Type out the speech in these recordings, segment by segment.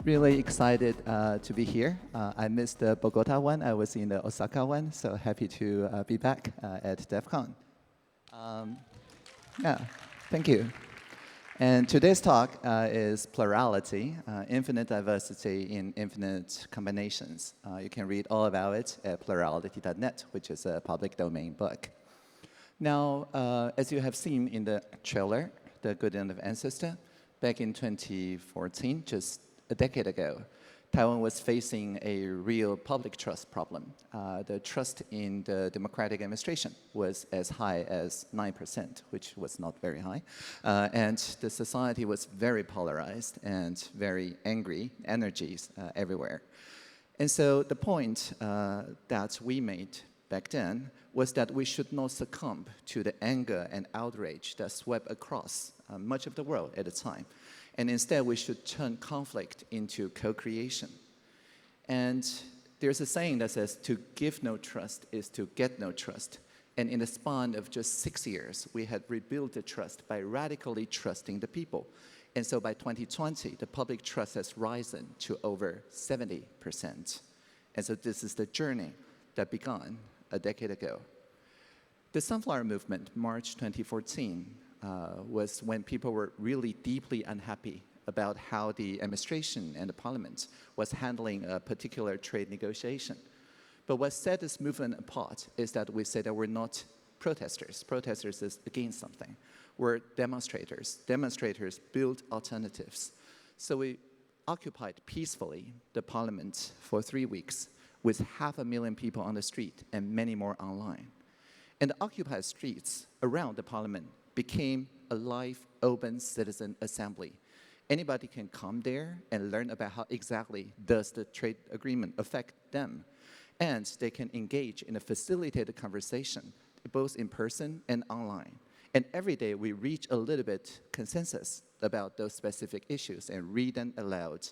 Really excited to be here. I missed the Bogota one. I was in the Osaka one, so happy to be back at Devcon. Yeah, thank you. And today's talk is Plurality, Infinite Diversity in Infinite Combinations. You can read all about it at plurality.net, which is a public domain book. Now, as you have seen in the trailer, The Good End of Ancestor, back in 2014, just a decade ago, Taiwan was facing a real public trust problem. The trust in the democratic administration was as high as 9%, which was not very high. And the society was very polarized and very angry, energies everywhere. And so the point that we made back then was that we should not succumb to the anger and outrage that swept across much of the world at the time. And instead, we should turn conflict into co-creation. And there's a saying that says, to give no trust is to get no trust. And in the span of just 6 years, we had rebuilt the trust by radically trusting the people. And so by 2020, the public trust has risen to over 70%. And so this is the journey that began a decade ago. The Sunflower Movement, March 2014, was when people were really deeply unhappy about how the administration and the parliament was handling a particular trade negotiation. But what set this movement apart is that we say that we're not protesters. Protesters is against something. We're demonstrators. Demonstrators build alternatives. So we occupied peacefully the parliament for 3 weeks with 500,000 people on the street and many more online. And the occupied streets around the parliament became a live, open citizen assembly. Anybody can come there and learn about how exactly does the trade agreement affect them. And they can engage in a facilitated conversation, both in person and online. And every day we reach a little bit consensus about those specific issues and read them aloud.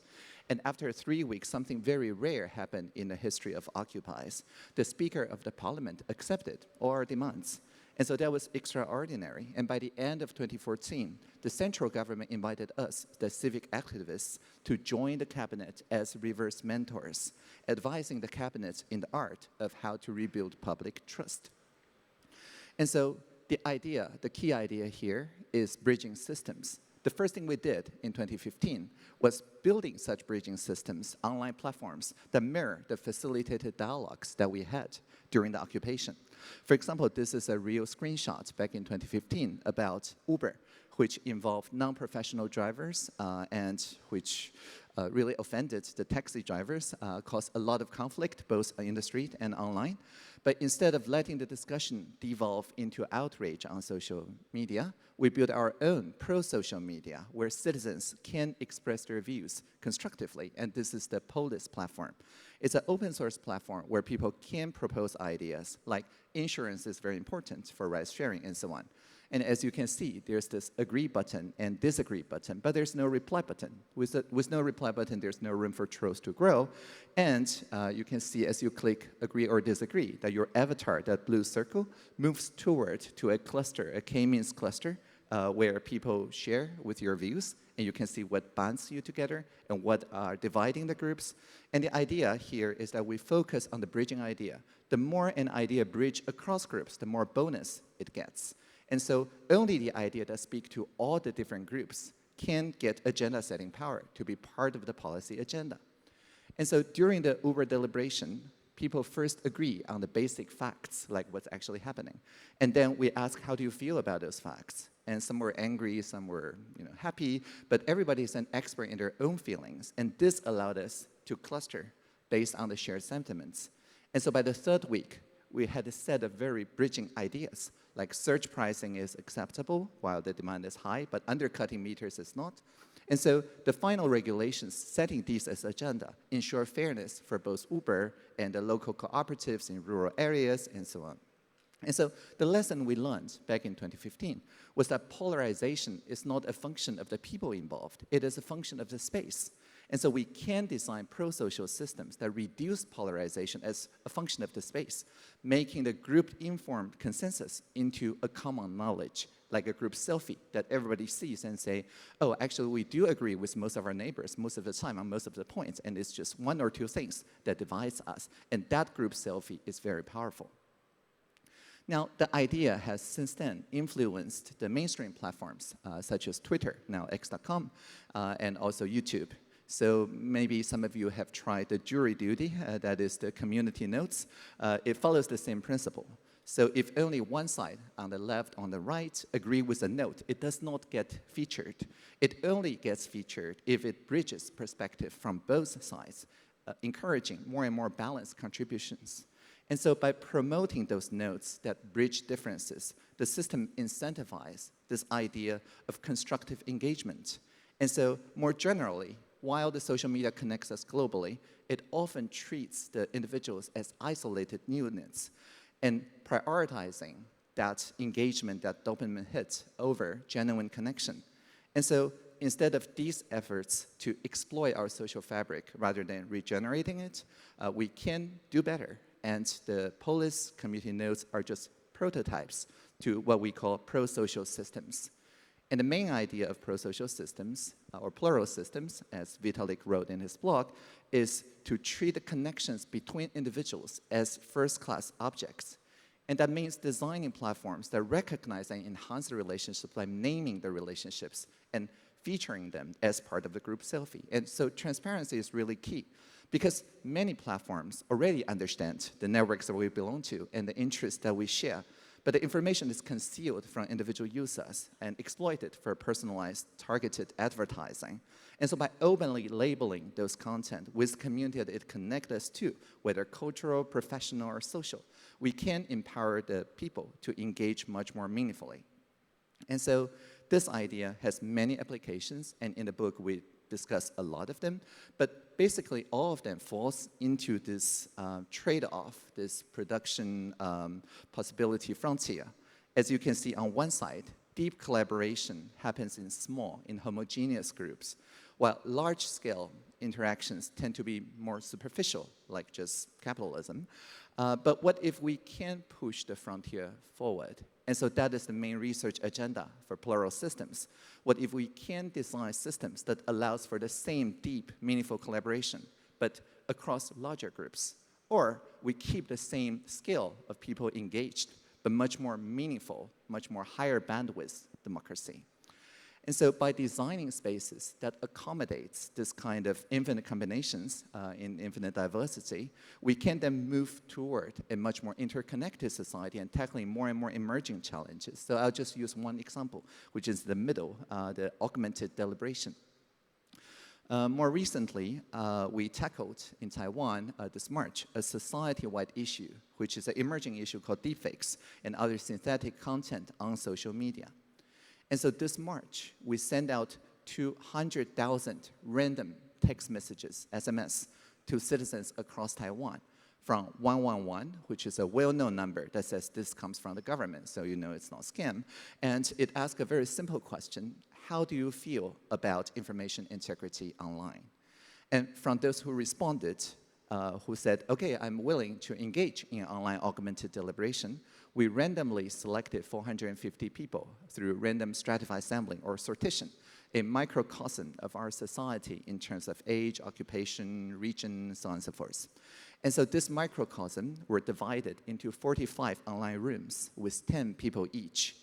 And after 3 weeks, something very rare happened in the history of Occupies. The Speaker of the Parliament accepted all our demands. And so that was extraordinary. And by the end of 2014, the central government invited us, the civic activists, to join the cabinet as reverse mentors, advising the cabinet in the art of how to rebuild public trust. And so the idea, the key idea here is bridging systems. The first thing we did in 2015 was building such bridging systems, online platforms that mirror the facilitated dialogues that we had during the occupation. For example, this is a real screenshot back in 2015 about Uber, which involved non-professional drivers and which really offended the taxi drivers, caused a lot of conflict both in the street and online. But instead of letting the discussion devolve into outrage on social media, we built our own pro-social media where citizens can express their views constructively, and this is the Polis platform. It's an open source platform where people can propose ideas, like insurance is very important for ride sharing and so on. And as you can see, there's this agree button and disagree button, but there's no reply button. With no reply button, there's no room for trolls to grow. And you can see as you click agree or disagree that your avatar, that blue circle, moves toward to a cluster, a K-means cluster, where people share with your views, and you can see what bonds you together and what are dividing the groups. And the idea here is that we focus on the bridging idea. The more an idea bridge across groups, the more bonus it gets. And so only the idea that speak to all the different groups can get agenda setting power to be part of the policy agenda. And so during the Uber deliberation, people first agree on the basic facts, like what's actually happening. And then we ask, how do you feel about those facts? And some were angry, some were happy, but everybody is an expert in their own feelings. And this allowed us to cluster based on the shared sentiments. And so by the third week, we had a set of very bridging ideas, like surge pricing is acceptable while the demand is high, but undercutting meters is not. And so the final regulations setting these as agenda ensure fairness for both Uber and the local cooperatives in rural areas and so on. And so the lesson we learned back in 2015 was that polarization is not a function of the people involved. It is a function of the space. And so we can design pro-social systems that reduce polarization as a function of the space, making the group-informed consensus into a common knowledge, like a group selfie that everybody sees and say, oh, actually, we do agree with most of our neighbors most of the time on most of the points, and it's just one or two things that divides us. And that group selfie is very powerful. Now, the idea has since then influenced the mainstream platforms, such as Twitter, now X.com, and also YouTube. So maybe some of you have tried the jury duty, that is the community notes. It follows the same principle. So if only one side, on the left, on the right, agree with a note, it does not get featured. It only gets featured if it bridges perspective from both sides, encouraging more and more balanced contributions. And so by promoting those notes that bridge differences, the system incentivizes this idea of constructive engagement. And so more generally, while the social media connects us globally, it often treats the individuals as isolated units and prioritizing that engagement, that dopamine hit over genuine connection. And so instead of these efforts to exploit our social fabric rather than regenerating it, we can do better. And the Polis community nodes are just prototypes to what we call pro-social systems. And the main idea of pro-social systems, or plural systems, as Vitalik wrote in his blog, is to treat the connections between individuals as first-class objects. And that means designing platforms that recognize and enhance the relationships by naming the relationships and featuring them as part of the group selfie. And so transparency is really key, because many platforms already understand the networks that we belong to and the interests that we share. But the information is concealed from individual users and exploited for personalized, targeted advertising. And so by openly labeling those content with the community that it connects us to, whether cultural, professional, or social, we can empower the people to engage much more meaningfully. And so this idea has many applications, and in the book we discuss a lot of them, but basically all of them falls into this trade-off, this production possibility frontier. As you can see on one side, deep collaboration happens in small, in homogeneous groups, while large-scale interactions tend to be more superficial, like just capitalism. But what if we can push the frontier forward? And so that is the main research agenda for plural systems. What if we can design systems that allows for the same deep, meaningful collaboration, but across larger groups? Or we keep the same scale of people engaged, but much more meaningful, much more higher bandwidth democracy. And so by designing spaces that accommodates this kind of infinite combinations in infinite diversity, we can then move toward a much more interconnected society and tackling more and more emerging challenges. So I'll just use one example, which is the middle, the augmented deliberation. More recently, we tackled in Taiwan this March a society-wide issue, which is an emerging issue called deepfakes and other synthetic content on social media. And so this March, we sent out 200,000 random text messages, SMS, to citizens across Taiwan from 111, which is a well-known number that says this comes from the government, so you know it's not scam. And it asks a very simple question: how do you feel about information integrity online? And from those who responded, who said, okay, I'm willing to engage in online augmented deliberation, we randomly selected 450 people through random stratified sampling or sortition, a microcosm of our society in terms of age, occupation, region, so on and so forth. And so this microcosm were divided into 45 online rooms with 10 people each.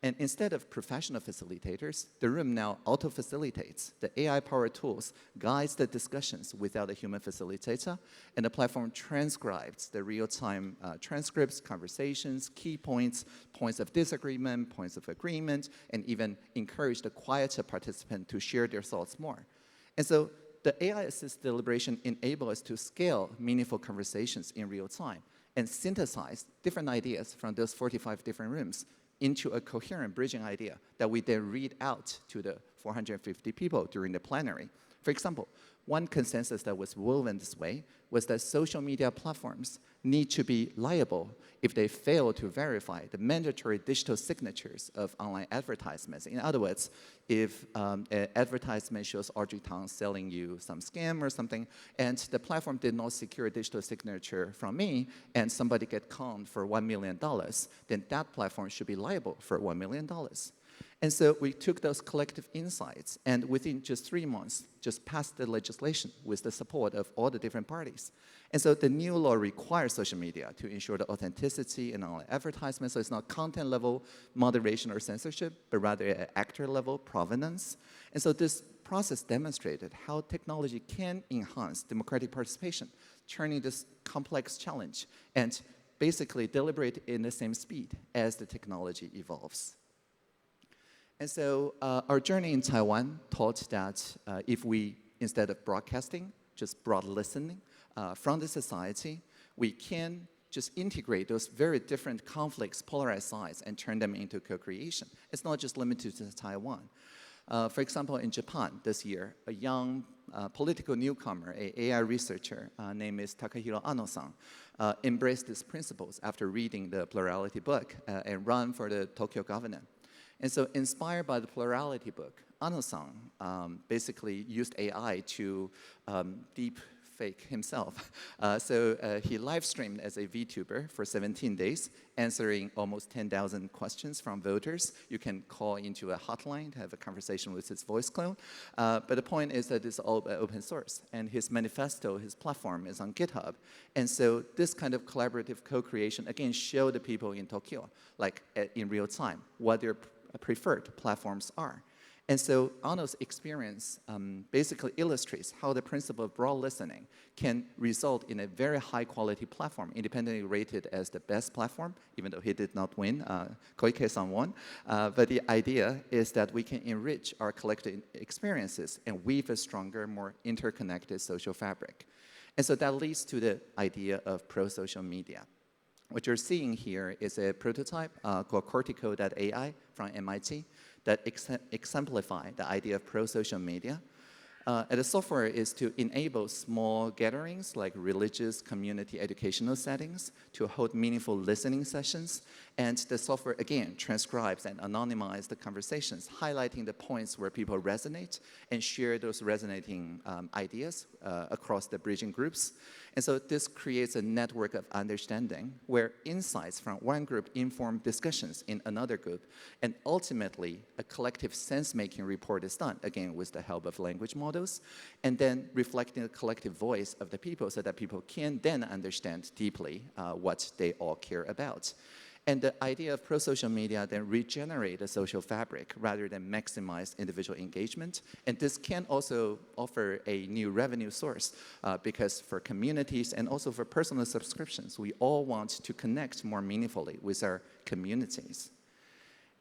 And instead of professional facilitators, the room now auto-facilitates. The AI-powered tools guides the discussions without a human facilitator, and the platform transcribes the real-time transcripts, conversations, key points, points of disagreement, points of agreement, and even encourage the quieter participant to share their thoughts more. And so the AI-assisted deliberation enables us to scale meaningful conversations in real time and synthesize different ideas from those 45 different rooms into a coherent bridging idea that we then read out to the 450 people during the plenary, For example, one consensus that was woven this way was that social media platforms need to be liable if they fail to verify the mandatory digital signatures of online advertisements. In other words, if an advertisement shows Audrey Tang selling you some scam or something, and the platform did not secure a digital signature from me, and somebody get conned for $1 million, then that platform should be liable for $1 million. And so we took those collective insights, and within just 3 months, just passed the legislation with the support of all the different parties. And so the new law requires social media to ensure the authenticity in online advertisements. So it's not content-level moderation or censorship, but rather at actor-level provenance. And so this process demonstrated how technology can enhance democratic participation, turning this complex challenge and basically deliberate in the same speed as the technology evolves. And so our journey in Taiwan taught that if we, instead of broadcasting, just broad listening from the society, we can just integrate those very different conflicts, polarized sides, and turn them into co-creation. It's not just limited to Taiwan. For example, in Japan this year, a young political newcomer, an AI researcher named is Takahiro Ano-san, embraced these principles after reading the Plurality book and ran for the Tokyo governor. And so inspired by the Plurality book, Ano-san basically used AI to deep fake himself. He live streamed as a VTuber for 17 days, answering almost 10,000 questions from voters. You can call into a hotline to have a conversation with his voice clone. But the point is that it's all open source. And his manifesto, his platform is on GitHub. And so this kind of collaborative co-creation, again, showed the people in Tokyo, like in real time, what their preferred platforms are. And so Ano's experience basically illustrates how the principle of broad listening can result in a very high quality platform, independently rated as the best platform, even though he did not win, Koike-san won. But the idea is that we can enrich our collective experiences and weave a stronger, more interconnected social fabric. And so that leads to the idea of pro-social media. What you're seeing here is a prototype called Cortico.ai from MIT that exemplify the idea of pro-social media. And the software is to enable small gatherings like religious, community, educational settings to hold meaningful listening sessions. And the software, again, transcribes and anonymizes the conversations, highlighting the points where people resonate and share those resonating ideas across the bridging groups. And so this creates a network of understanding where insights from one group inform discussions in another group. And ultimately, a collective sense-making report is done, again, with the help of language models, and then reflecting the collective voice of the people so that people can then understand deeply what they all care about. And the idea of pro-social media then regenerate the social fabric rather than maximize individual engagement. And this can also offer a new revenue source because for communities and also for personal subscriptions, we all want to connect more meaningfully with our communities.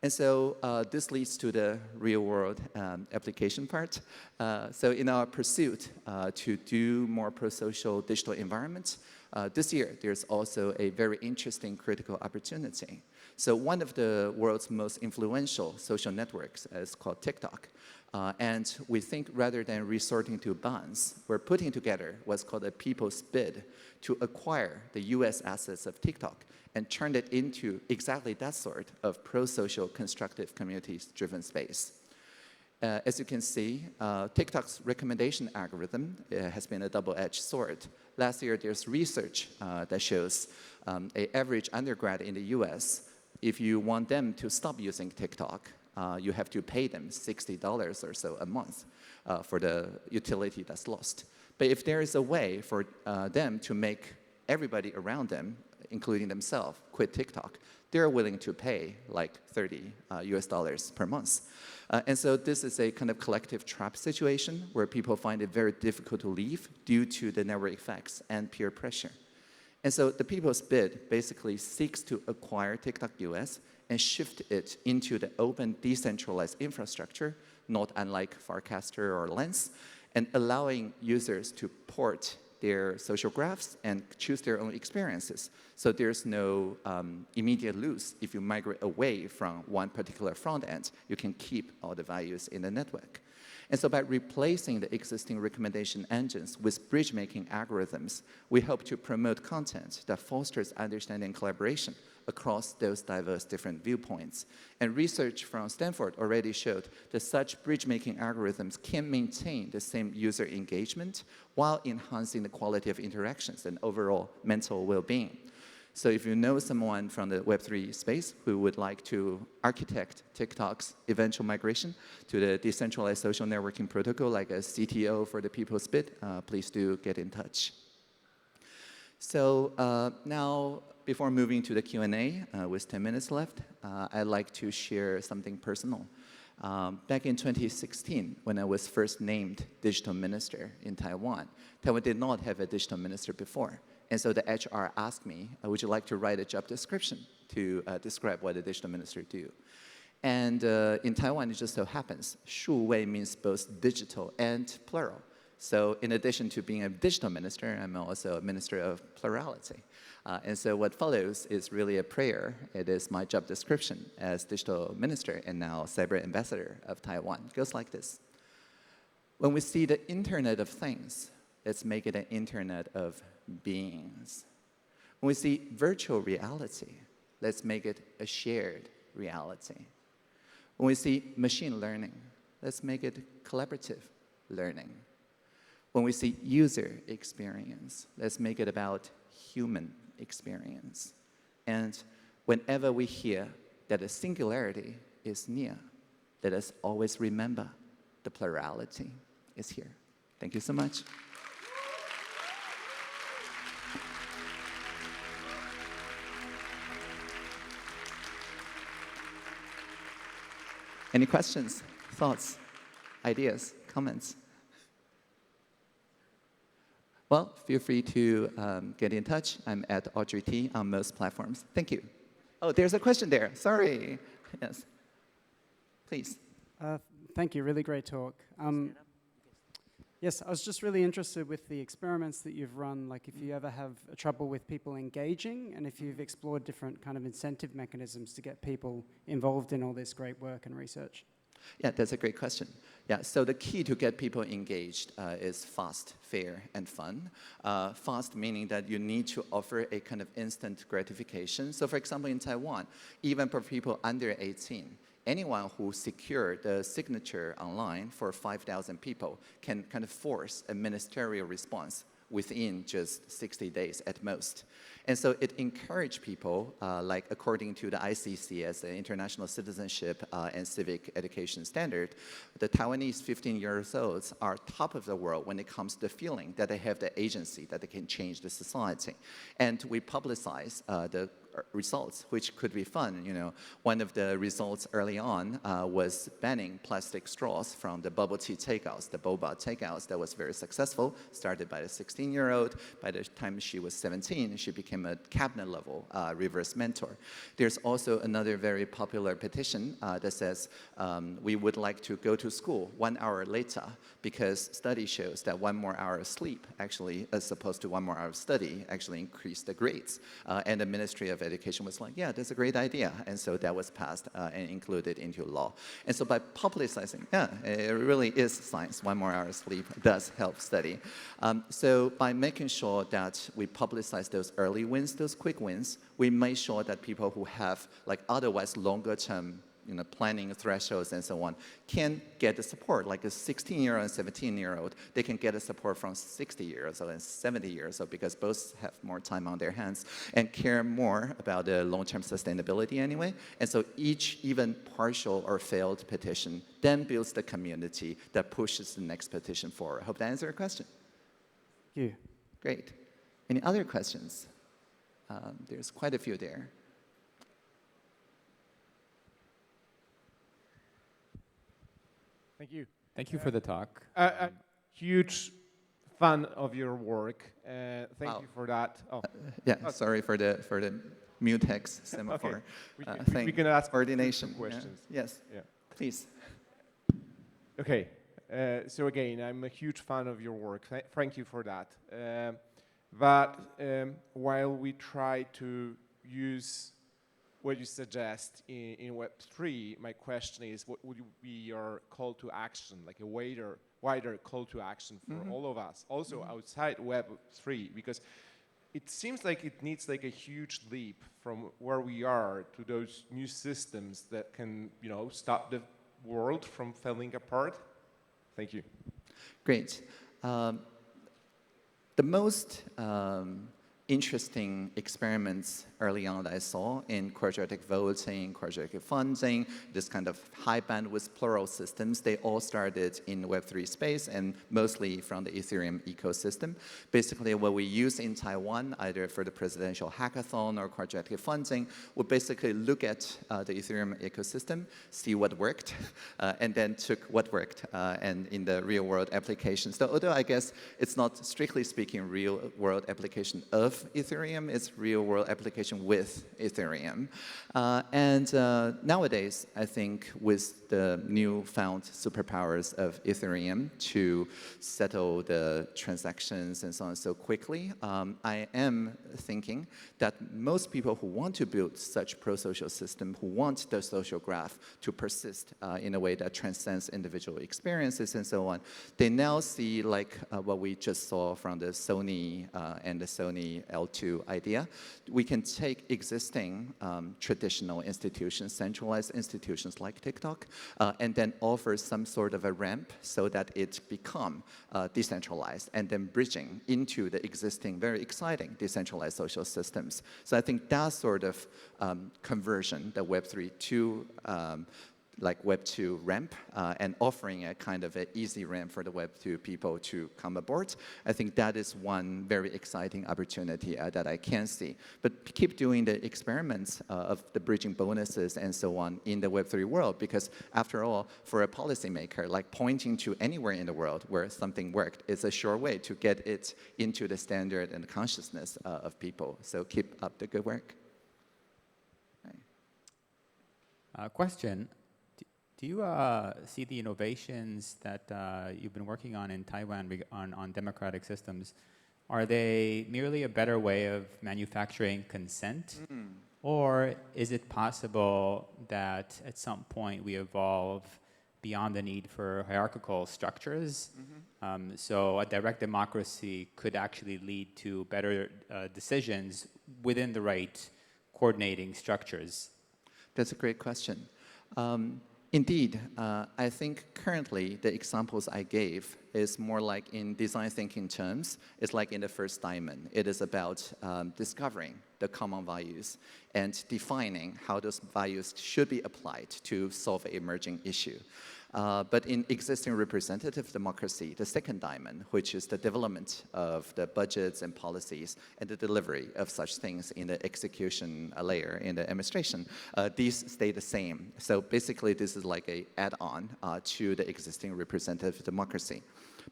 And so this leads to the real-world application part. So in our pursuit to do more pro-social digital environments, this year, there's also a very interesting critical opportunity. So one of the world's most influential social networks is called TikTok. And we think rather than resorting to bans, we're putting together what's called a people's bid to acquire the US assets of TikTok and turn it into exactly that sort of pro-social constructive communities-driven space. As you can see, TikTok's recommendation algorithm has been a double-edged sword. Last year, there's research that shows an average undergrad in the US, if you want them to stop using TikTok, you have to pay them $60 or so a month for the utility that's lost. But if there is a way for them to make everybody around them, including themselves, quit TikTok, they're willing to pay like $30 US per month. And so this is a kind of collective trap situation where people find it very difficult to leave due to the network effects and peer pressure. And so the people's bid basically seeks to acquire TikTok US and shift it into the open decentralized infrastructure, not unlike Farcaster or Lens, and allowing users to port their social graphs and choose their own experiences. So there's no immediate loss. If you migrate away from one particular front end, you can keep all the values in the network. And so by replacing the existing recommendation engines with bridge-making algorithms, we hope to promote content that fosters understanding and collaboration across those diverse different viewpoints. And research from Stanford already showed that such bridge-making algorithms can maintain the same user engagement while enhancing the quality of interactions and overall mental well-being. So if you know someone from the Web3 space who would like to architect TikTok's eventual migration to the decentralized social networking protocol, like a CTO for the people's bit, please do get in touch. So now, before moving to the Q&A, with 10 minutes left, I'd like to share something personal. Back in 2016, when I was first named digital minister in Taiwan, Taiwan did not have a digital minister before. And so the HR asked me, would you like to write a job description to describe what a digital minister do? And in Taiwan, it just so happens, 数位 means both digital and plural. So in addition to being a digital minister, I'm also a minister of plurality. And so what follows is really a prayer. It is my job description as digital minister and now cyber ambassador of Taiwan. It goes like this. When we see the Internet of Things, let's make it an Internet of beings. When we see virtual reality, let's make it a shared reality. When we see machine learning, let's make it collaborative learning. When we see user experience, let's make it about human experience. And whenever we hear that a singularity is near, let us always remember the plurality is here. Thank you so much. Any questions, thoughts, ideas, comments? Well, feel free to get in touch. I'm at Audrey T on most platforms. Thank you. Oh, there's a question there. Sorry. Yes. Please. Thank you. Really great talk. Yes, I was just really interested with the experiments that you've run, like if you ever have trouble with people engaging and if you've explored different kind of incentive mechanisms to get people involved in all this great work and research. Yeah, that's a great question. Yeah, so the key to get people engaged is fast, fair, and fun. Fast meaning that you need to offer a kind of instant gratification. So for example, in Taiwan, even for people under 18, anyone who secured the signature online for 5,000 people can kind of force a ministerial response within just 60 days at most. And so it encouraged people, like according to the ICC as the International Citizenship and Civic Education Standard, the Taiwanese 15 years old are top of the world when it comes to the feeling that they have the agency, that they can change the society. And we publicize the results, which could be fun. You know, one of the results early on was banning plastic straws from the bubble tea takeouts, the boba takeouts. That was very successful, started by a 16-year-old. By the time she was 17, she became a cabinet-level reverse mentor. There's also another very popular petition that says we would like to go to school 1 hour later because study shows that 1 more hour of sleep actually, as opposed to 1 more hour of study, actually increased the grades. And the Ministry of Education was like, yeah, that's a great idea. And so that was passed and included into law. And so by publicizing, yeah, it really is science. 1 more hour of sleep does help study. So by making sure that we publicize those early wins, those quick wins, we make sure that people who have like otherwise longer term planning thresholds and so on, can get the support. Like a 16-year-old and 17-year-old, they can get the support from 60 years old and 70 years old because both have more time on their hands and care more about the long-term sustainability anyway. And so each even partial or failed petition then builds the community that pushes the next petition forward. Hope that answers your question. Thank you. Great. Any other questions? There's quite a few there. Thank you. Thank you for the talk. Huge fan of your work. Thank you for that. Oh. Yeah, sorry for the mutex semaphore. Okay. We can ask coordination questions. Yeah. Yes, yeah. please. Okay. So again, I'm a huge fan of your work. Thank you for that. But while we try to use what you suggest in Web3, my question is, what would be your call to action, like a wider call to action for all of us, also outside Web3? Because it seems like it needs like a huge leap from where we are to those new systems that can, you know, stop the world from falling apart. Thank you. Great. The most interesting experiments early on that I saw in quadratic voting, quadratic funding, this kind of high bandwidth plural systems, they all started in Web3 space and mostly from the Ethereum ecosystem. Basically, what we use in Taiwan, either for the presidential hackathon or quadratic funding, we basically look at the Ethereum ecosystem, see what worked, and then took what worked and in the real world application. So although I guess it's not strictly speaking real world application of Ethereum, it's real world application with Ethereum. Nowadays, I think with the newfound superpowers of Ethereum to settle the transactions and so on so quickly, I am thinking that most people who want to build such pro-social system, who want the social graph to persist in a way that transcends individual experiences and so on, they now see like what we just saw from the Sony and the Sony L2 idea. We can take existing traditional institutions, centralized institutions like TikTok, and then offer some sort of a ramp so that it become decentralized and then bridging into the existing very exciting decentralized social systems. So I think that sort of conversion, the Web3 to like Web2 ramp and offering a kind of an easy ramp for the Web2 people to come aboard. I think that is one very exciting opportunity that I can see. But keep doing the experiments of the bridging bonuses and so on in the Web3 world, because after all, for a policymaker, like pointing to anywhere in the world where something worked is a sure way to get it into the standard and consciousness of people. So keep up the good work. Question. Do you see the innovations that you've been working on in Taiwan on democratic systems? Are they merely a better way of manufacturing consent? Or is it possible that at some point we evolve beyond the need for hierarchical structures? So a direct democracy could actually lead to better decisions within the right coordinating structures? That's a great question. Indeed, I think currently the examples I gave is more like in design thinking terms. It's like in the first diamond. It is about discovering the common values and defining how those values should be applied to solve an emerging issue. But in existing representative democracy, the second diamond, which is the development of the budgets and policies and the delivery of such things in the execution layer in the administration, these stay the same. So basically, this is like an add-on to the existing representative democracy.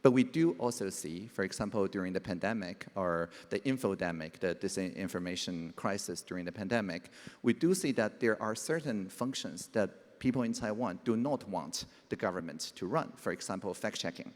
But we do also see, for example, during the pandemic or the infodemic, the disinformation crisis during the pandemic, we do see that there are certain functions that people in Taiwan do not want the government to run. For example, fact-checking.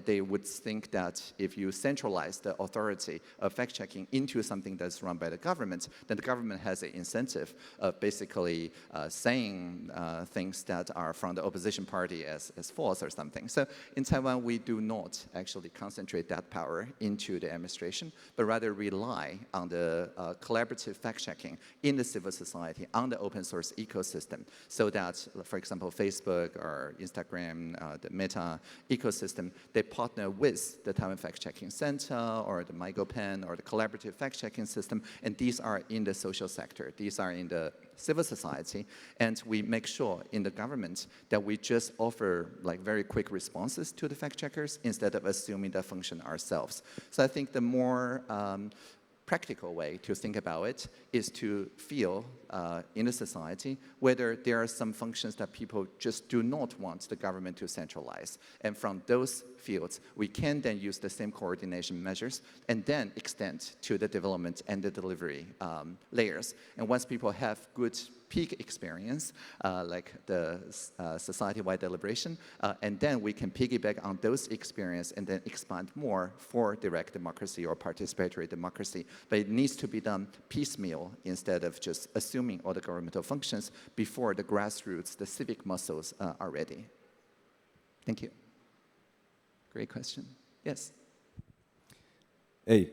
They would think that if you centralize the authority of fact-checking into something that's run by the government, then the government has an incentive of basically saying things that are from the opposition party as false or something. So in Taiwan, we do not actually concentrate that power into the administration, but rather rely on the collaborative fact-checking in the civil society, on the open source ecosystem, so that, for example, Facebook or Instagram, the Meta ecosystem, they partner with the Taiwan Fact-Checking Center or the MigoPen or the collaborative fact-checking system, and these are in the social sector. These are in the civil society, and we make sure in the government that we just offer like very quick responses to the fact-checkers instead of assuming that function ourselves. So I think the more practical way to think about it is to feel in a society whether there are some functions that people just do not want the government to centralize. And from those fields, we can then use the same coordination measures and then extend to the development and the delivery layers. And once people have good peak experience, like the society-wide deliberation, and then we can piggyback on those experience and then expand more for direct democracy or participatory democracy. But it needs to be done piecemeal instead of just assuming all the governmental functions before the grassroots, the civic muscles are ready. Thank you. Great question. Yes? Hey.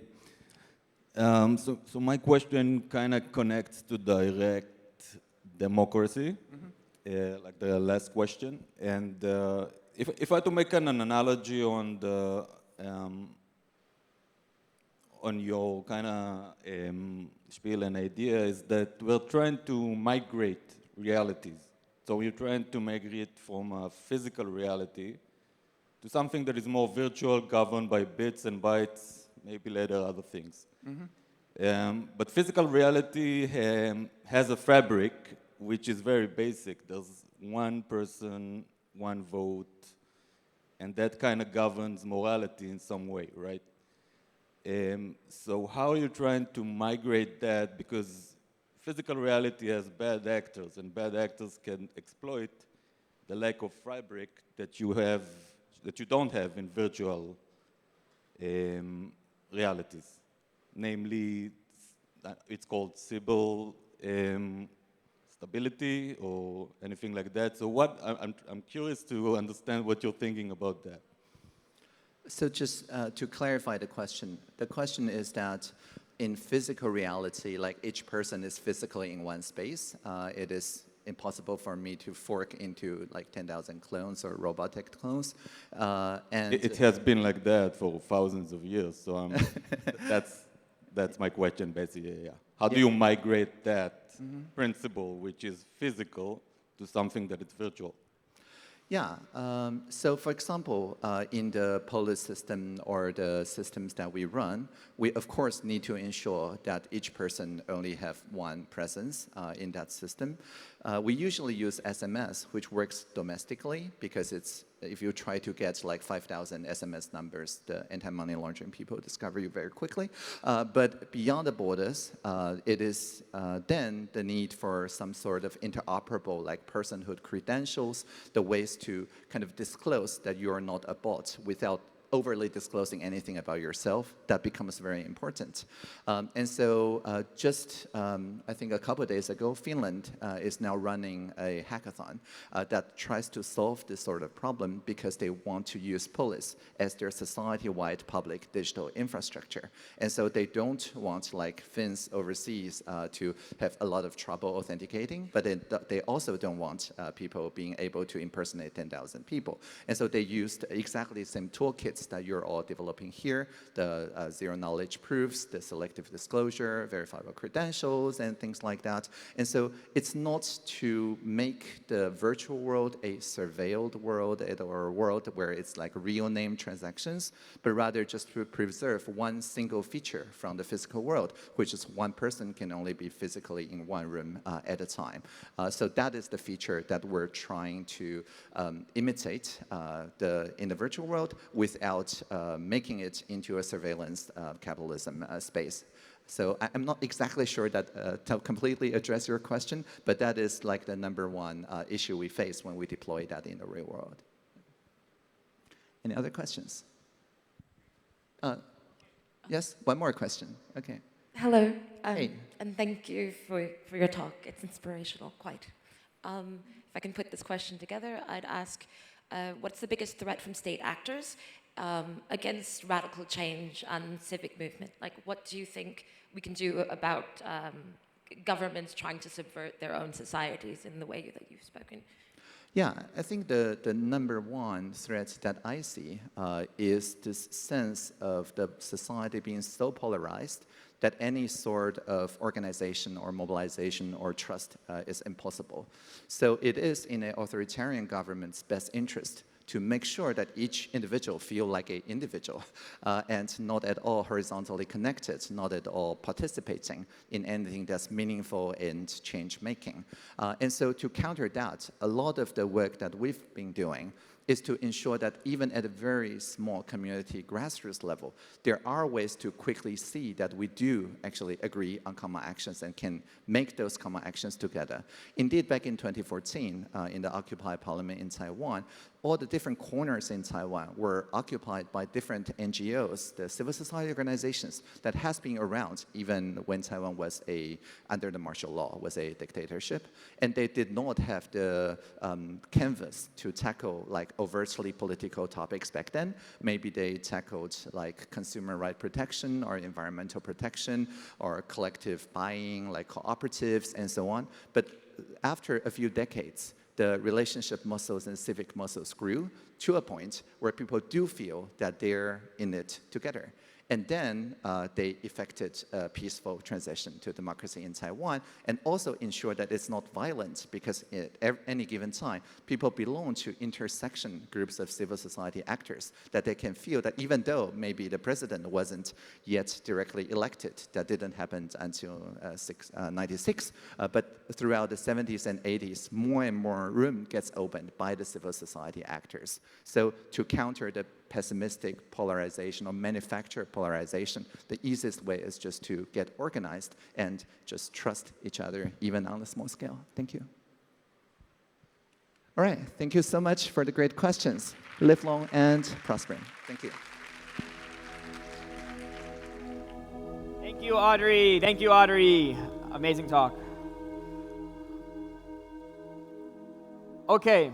So my question kind of connects to direct democracy, like the last question. And if I had to make an analogy on the on your kind of spiel and idea, is that we're trying to migrate realities. So we're trying to migrate from a physical reality to something that is more virtual, governed by bits and bytes, maybe later other things. But physical reality has a fabric which is very basic. There's one person, one vote, and that kind of governs morality in some way, right? So how are you trying to migrate that? Because physical reality has bad actors, and bad actors can exploit the lack of fabric that you have, that you don't have in virtual realities. Namely, it's called Sybil stability or anything like that. So I'm curious to understand what you're thinking about that. So just to clarify the question is that in physical reality, like each person is physically in one space, it is impossible for me to fork into like 10,000 clones or robotic clones. And it has been like that for thousands of years. So that's my question, basically. Yeah. How do you migrate that principle, which is physical, to something that is virtual? Yeah, so for example, in the police system or the systems that we run, we of course need to ensure that each person only have one presence in that system. We usually use SMS, which works domestically, because it's, if you try to get like 5,000 SMS numbers, the anti-money laundering people discover you very quickly. But beyond the borders, it is then the need for some sort of interoperable, like personhood credentials, the ways to kind of disclose that you are not a bot without overly disclosing anything about yourself. That becomes very important. And so I think a couple of days ago, Finland is now running a hackathon that tries to solve this sort of problem because they want to use police as their society-wide public digital infrastructure. And so they don't want, like Finns overseas, to have a lot of trouble authenticating, but they also don't want people being able to impersonate 10,000 people. And so they used exactly the same toolkits that you're all developing here, the zero-knowledge proofs, the selective disclosure, verifiable credentials, and things like that. And so it's not to make the virtual world a surveilled world or a world where it's like real name transactions, but rather just to preserve one single feature from the physical world, which is one person can only be physically in one room at a time. So that is the feature that we're trying to imitate in the virtual world without making it into a surveillance capitalism space. So I'm not exactly sure that to completely address your question, but that is like the #1 issue we face when we deploy that in the real world. Any other questions? Yes, one more question. Okay. Hello. Hey. And thank you for your talk. It's inspirational, quite. If I can put this question together, I'd ask, what's the biggest threat from state actors against radical change and civic movement? Like, what do you think we can do about governments trying to subvert their own societies in the way that you've spoken? Yeah, I think the #1 threat that I see is this sense of the society being so polarized that any sort of organization or mobilization or trust is impossible. So it is in an authoritarian government's best interest to make sure that each individual feel like an individual and not at all horizontally connected, not at all participating in anything that's meaningful and change-making. And so to counter that, a lot of the work that we've been doing is to ensure that even at a very small community grassroots level, there are ways to quickly see that we do actually agree on common actions and can make those common actions together. Indeed, back in 2014, in the Occupy Parliament in Taiwan, all the different corners in Taiwan were occupied by different NGOs, the civil society organizations that has been around even when Taiwan was under the martial law, was a dictatorship. And they did not have the canvas to tackle like overtly political topics back then. Maybe they tackled like consumer right protection or environmental protection or collective buying, like cooperatives and so on. But after a few decades, the relationship muscles and civic muscles grew to a point where people do feel that they're in it together. And then they effected a peaceful transition to democracy in Taiwan and also ensure that it's not violent because at any given time, people belong to intersection groups of civil society actors that they can feel that even though maybe the president wasn't yet directly elected, that didn't happen until 96, but throughout the 70s and 80s, more and more room gets opened by the civil society actors. So to counter the pessimistic polarization or manufactured polarization, the easiest way is just to get organized and just trust each other, even on a small scale. Thank you. All right, thank you so much for the great questions. Live long and prosper. Thank you. Thank you, Audrey. Thank you, Audrey. Amazing talk. Okay.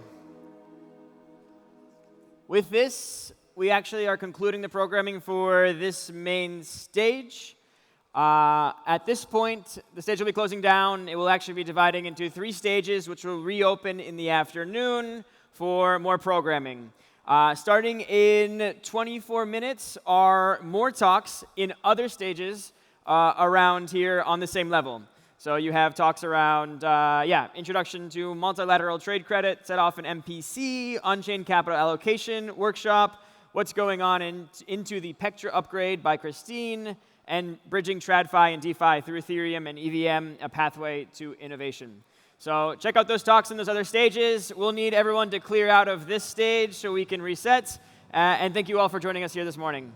With this, we actually are concluding the programming for this main stage. At this point, the stage will be closing down. It will actually be dividing into 3 stages, which will reopen in the afternoon for more programming. Starting in 24 minutes are more talks in other stages around here on the same level. So you have talks around, introduction to multilateral trade credit, set off an MPC, on-chain capital allocation workshop, what's going on into the Pectra upgrade by Christine, and bridging TradFi and DeFi through Ethereum and EVM, a pathway to innovation. So check out those talks in those other stages. We'll need everyone to clear out of this stage so we can reset. And thank you all for joining us here this morning.